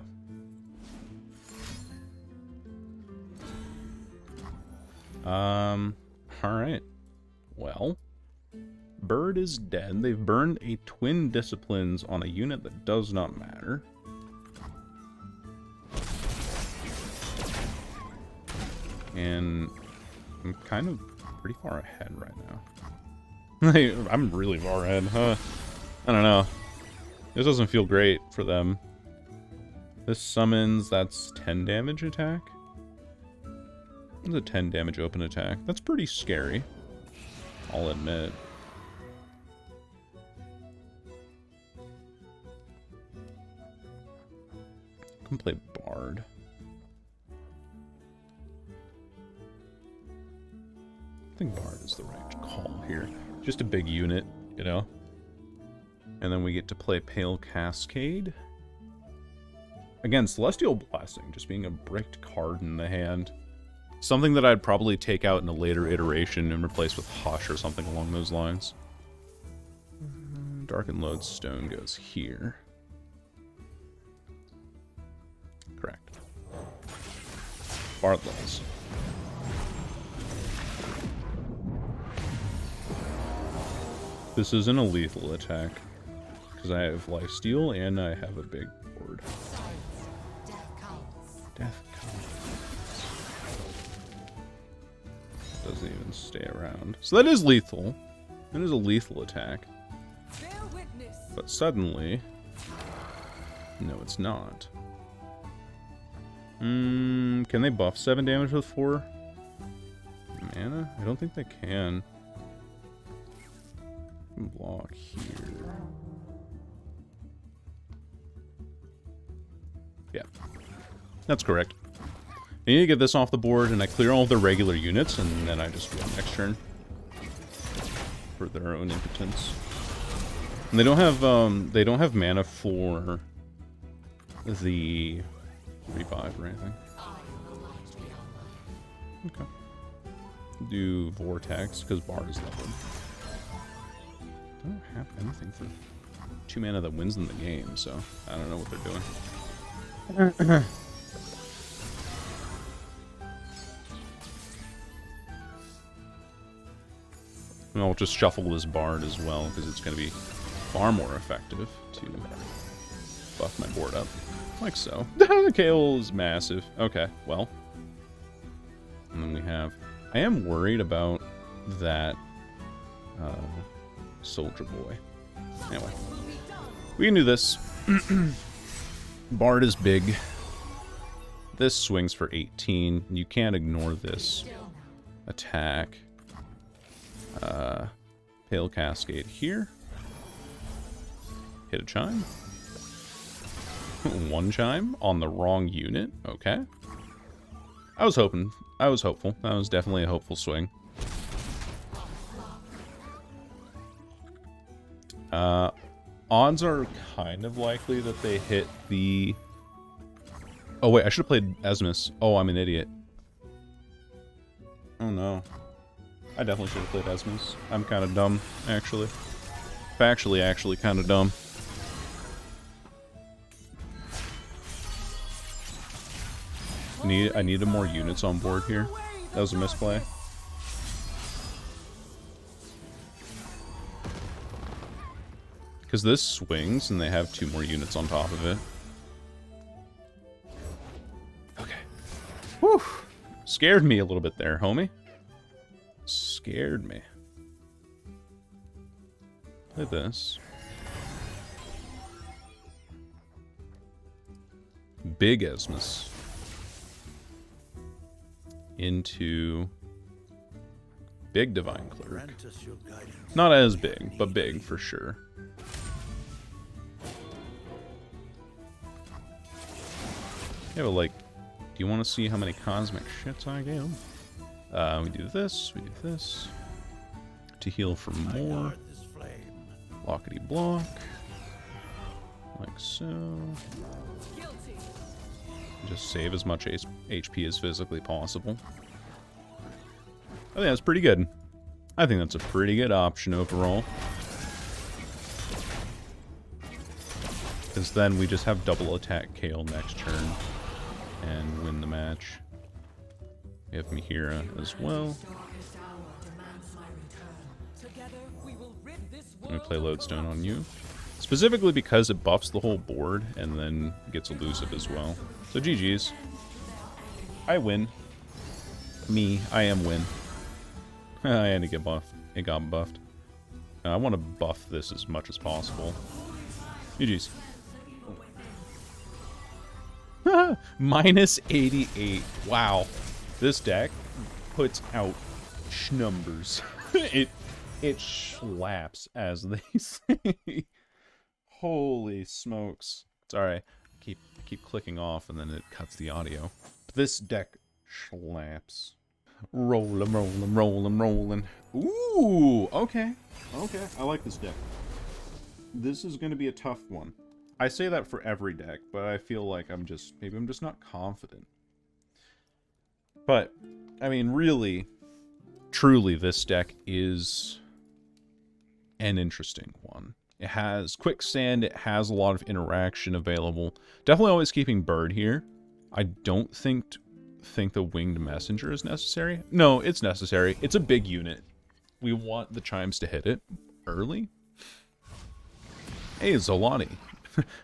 Alright. Well, bird is dead. They've burned a twin disciplines on a unit that does not matter. And I'm kind of pretty far ahead right now. I'm really far ahead, huh? I don't know. This doesn't feel great for them. This summons, that's 10 damage attack? It's a 10 damage open attack. That's pretty scary, I'll admit. I can play Bard. I think Bard is the right call here. Just a big unit, you know? And then we get to play Pale Cascade. Again, Celestial Blessing, just being a bricked card in the hand. Something that I'd probably take out in a later iteration and replace with Hush or something along those lines. Darkened Lodestone goes here. Correct. BARDLYs. This isn't a lethal attack, because I have lifesteal and I have a big board. Death comes. Doesn't even stay around. So that is lethal. That is a lethal attack. But suddenly... No, it's not. Can they buff 7 damage with 4 mana? I don't think they can. Block here. Yeah. That's correct. I need to get this off the board, and I clear all of the regular units, and then I just go next turn. For their own impotence. And they don't have mana for the revive or anything. Okay. Do Vortex, because Bard is leveled. I don't have anything for 2 mana that wins them the game, so I don't know what they're doing. And I'll just shuffle this Bard as well, because it's going to be far more effective to buff my board up. Like so. Kayle is massive. Okay, well. And then we have... I am worried about that Soldier Boy. Anyway. We can do this. Bard is big. This swings for 18. You can't ignore this attack. Pale Cascade here. Hit a chime. 1 chime on the wrong unit. Okay. I was hopeful. That was definitely a hopeful swing. Odds are kind of likely that they hit the... Oh wait, I should have played Esmus. Oh, I'm an idiot. Oh no. I definitely should have played Esmus. I'm kind of dumb, actually. Factually, actually kind of dumb. I needed more units on board here. That was a misplay. Because this swings and they have 2 more units on top of it. Okay. Whew. Scared me a little bit there, homie. Scared me. Play this. Big Esmus. Into big Divine Cleric. Not as big, but big for sure. Yeah, but like, do you want to see how many cosmic shits I get? We do this, we do this. To heal for more. Blockety block. Like so. Just save as much HP as physically possible. I think that's pretty good. I think that's a pretty good option overall. Because then we just have double attack Kayle next turn and win the match. We have Mihira as well. I'm going to play Lodestone on you. Specifically because it buffs the whole board and then gets elusive as well. So GG's. I win. I am win. I had to get buffed. It got buffed. I want to buff this as much as possible. GG's. Minus 88. Wow. This deck puts out numbers. It slaps, as they say. Holy smokes. Sorry. Keep clicking off and then it cuts the audio. This deck slaps. Rollin', rollin', rollin', rollin'. Ooh, okay. Okay, I like this deck. This is going to be a tough one. I say that for every deck, but I feel like maybe I'm just not confident. But, I mean, really, truly, this deck is an interesting one. It has quicksand, it has a lot of interaction available. Definitely always keeping Bird here. I don't think the Winged Messenger is necessary. No, it's necessary. It's a big unit. We want the chimes to hit it early. Hey, Zolani.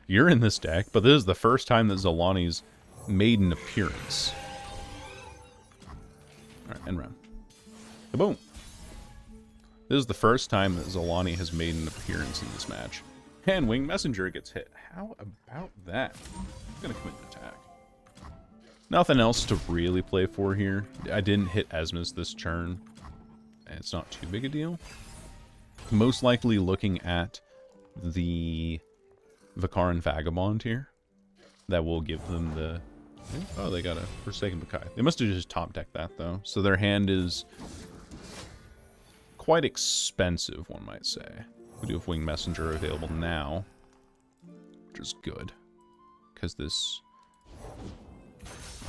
You're in this deck, but this is the first time that Zolani's made an appearance. Alright, end round. Boom. This is the first time that Zolani has made an appearance in this match. And Winged Messenger gets hit. How about that? I'm gonna commit an attack. Nothing else to really play for here. I didn't hit Esmus this turn. And it's not too big a deal. Most likely looking at the Vakaran Vagabond here. That will give them the... Oh, they got a Forsaken Bakai. They must have just top decked that, though. So their hand is quite expensive, one might say. We do have Winged Messenger available now, which is good. Because this,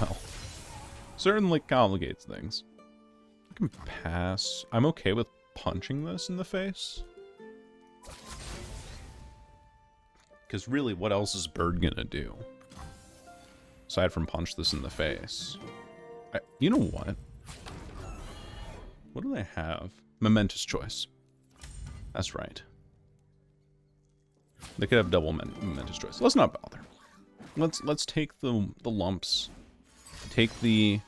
well, certainly complicates things. I can pass. I'm okay with punching this in the face. Because really, what else is Bird gonna do? Aside from punch this in the face. You know what? What do they have? Momentous Choice. That's right. They could have double Momentous Choice. Let's not bother. Let's take the lumps. Take the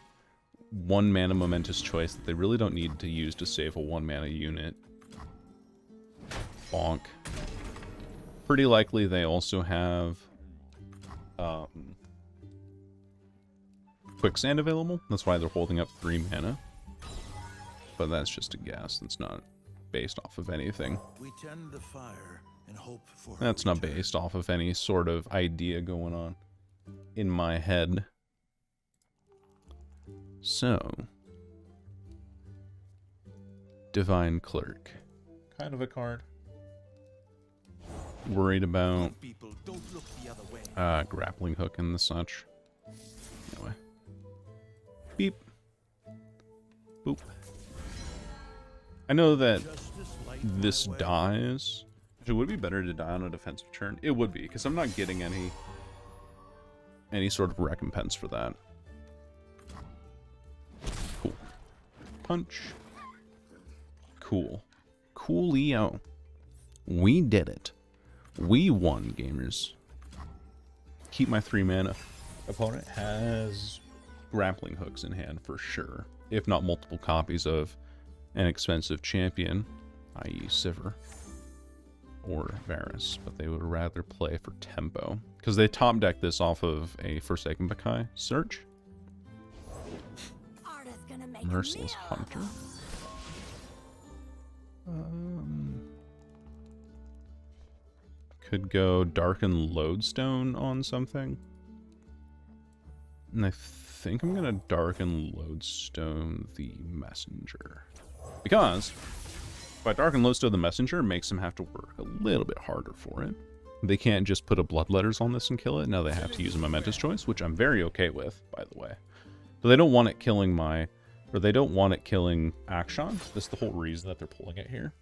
1 mana Momentous Choice that they really don't need to use to save a 1 mana unit. Bonk. Pretty likely they also have Quicksand available. That's why they're holding up 3 mana. But that's just a guess. That's not based off of anything. We tend the fire and hope for That's not based off of any sort of idea going on in my head. So, Divine Clerk. Kind of a card. Worried about grappling hook and the such. Anyway. Beep. Boop. I know that this dies. It would be better to die on a defensive turn. It would be, because I'm not getting any sort of recompense for that. Cool. Punch. Cool. Coolio. We did it. We won, gamers. Keep my 3 mana. Opponent has grappling hooks in hand for sure, if not multiple copies of an expensive champion, i.e. Sivir or Varus, but they would rather play for tempo because they top deck this off of a Forsaken Bakai search. Merciless Hunter. Could go Darken Lodestone on something. And I think I'm going to Darken Lodestone the Messenger. Because if I Darken Lodestone the Messenger, it makes them have to work a little bit harder for it. They can't just put a Bloodletters on this and kill it. Now they have to use a Momentous Choice, which I'm very okay with, by the way. But they don't want it killing my... Or they don't want it killing Akshan. That's the whole reason that they're pulling it here.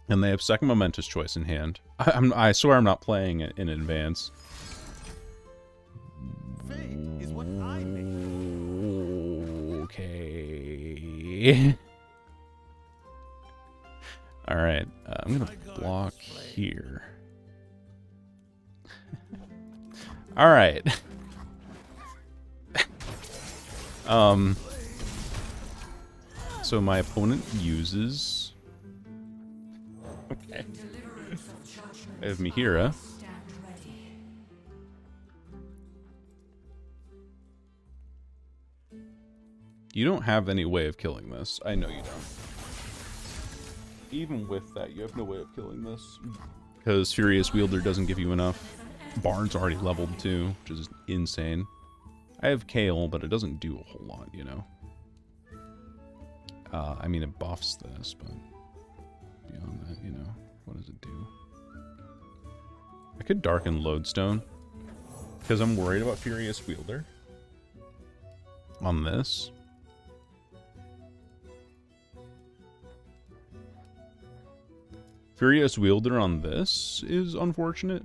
And they have second Momentous Choice in hand. I swear I'm not playing it in advance. Is what I Okay. Alright, I'm gonna block here. Alright. So my opponent uses... Okay. I have Mihira. You don't have any way of killing this. I know you don't. Even with that, you have no way of killing this. Because Furious Wielder doesn't give you enough. Bard's already leveled too, which is insane. I have Kayle, but it doesn't do a whole lot, you know. I mean, it buffs this, but beyond that, you know, what does it do? I could Darken Lodestone, because I'm worried about Furious Wielder on this. Furious Wielder on this is unfortunate.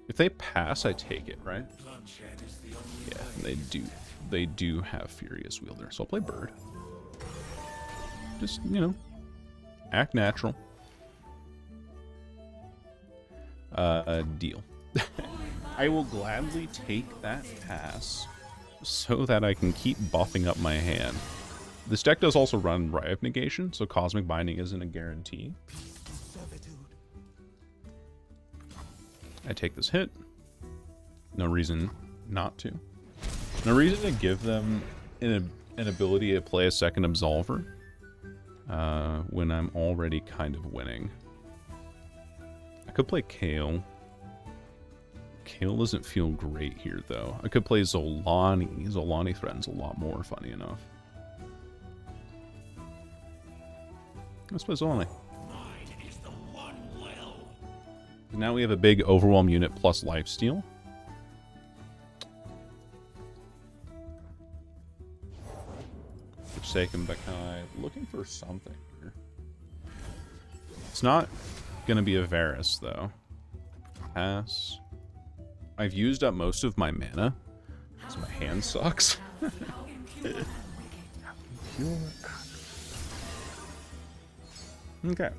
If they pass, I take it, right? Yeah, they do. They do have Furious Wielder, so I'll play Bird. Just, you know, act natural. Deal. I will gladly take that pass so that I can keep buffing up my hand. This deck does also run Riot Negation, so Cosmic Binding isn't a guarantee. I take this hit. No reason not to. No reason to give them an ability to play a second Absolver when I'm already kind of winning. I could play Kayle. Kayle doesn't feel great here, though. I could play Zolani. Zolani threatens a lot more, funny enough. Let's play Zolani. Now we have a big Overwhelm unit plus lifesteal. Forsaken Bakai. Looking for something here. It's not going to be a Varus, though. Pass. I've used up most of my mana, so my hand sucks. Okay.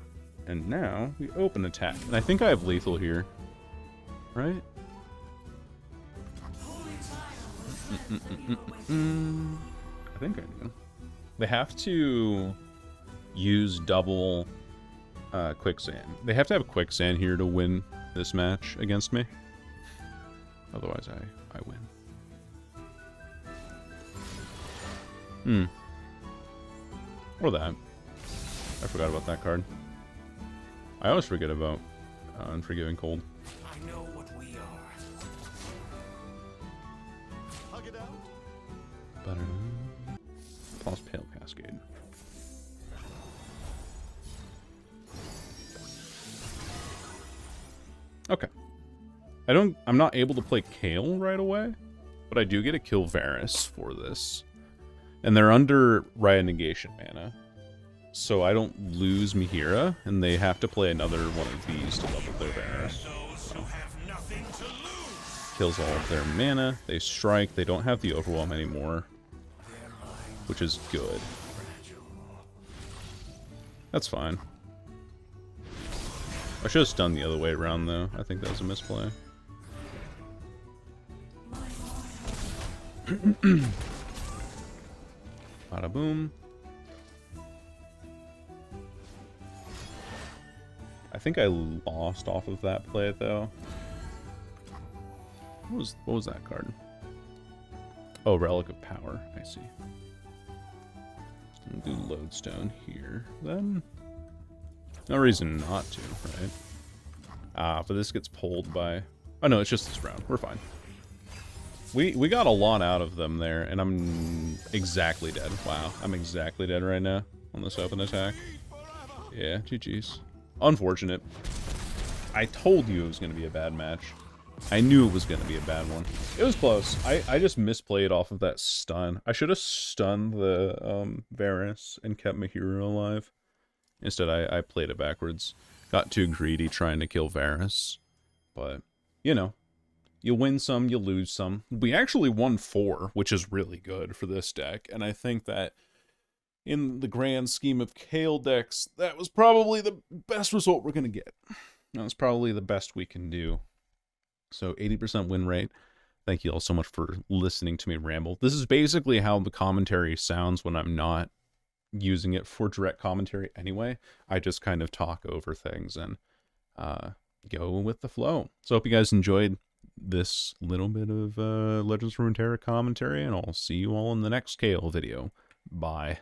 And now we open attack. And I think I have lethal here. Right? I think I do. They have to use double quicksand. They have to have quicksand here to win this match against me. Otherwise, I win. Or that. I forgot about that card. I always forget about Unforgiving Cold. I know what we are. Hug it out. Better. Plus Pale Cascade. Okay. I'm not able to play Kayle right away, but I do get to kill Varus for this. And they're under Riot Negation mana. So I don't lose Mihira, and they have to play another one of these to level their Varus. So. Kills all of their mana. They strike. They don't have the Overwhelm anymore, which is good. I should have stunned the other way around, though. I think that was a misplay. Bada boom. I think I lost off of that play, though. What was that card? Oh, Relic of Power. I see. I'm gonna do Lodestone here, then. No reason not to, right? But this gets pulled by... Oh, no, it's just this round. We're fine. We got a lot out of them there, and I'm exactly dead. Wow, I'm exactly dead right now on this open attack. Yeah, GG's. Unfortunate. I told you it was going to be a bad match. I knew it was going to be a bad one. It was close. I just misplayed off of that stun. I should have stunned the Varus and kept my hero alive. Instead, I played it backwards. Got too greedy trying to kill Varus. But, you know, you win some, you lose some. We actually won 4, which is really good for this deck. And I think that in the grand scheme of Kayle decks, that was probably the best result we're going to get. That was probably the best we can do. So 80% win rate. Thank you all so much for listening to me ramble. This is basically how the commentary sounds when I'm not using it for direct commentary anyway. I just kind of talk over things and go with the flow. So I hope you guys enjoyed this little bit of Legends of Runeterra commentary, and I'll see you all in the next Kayle video. Bye.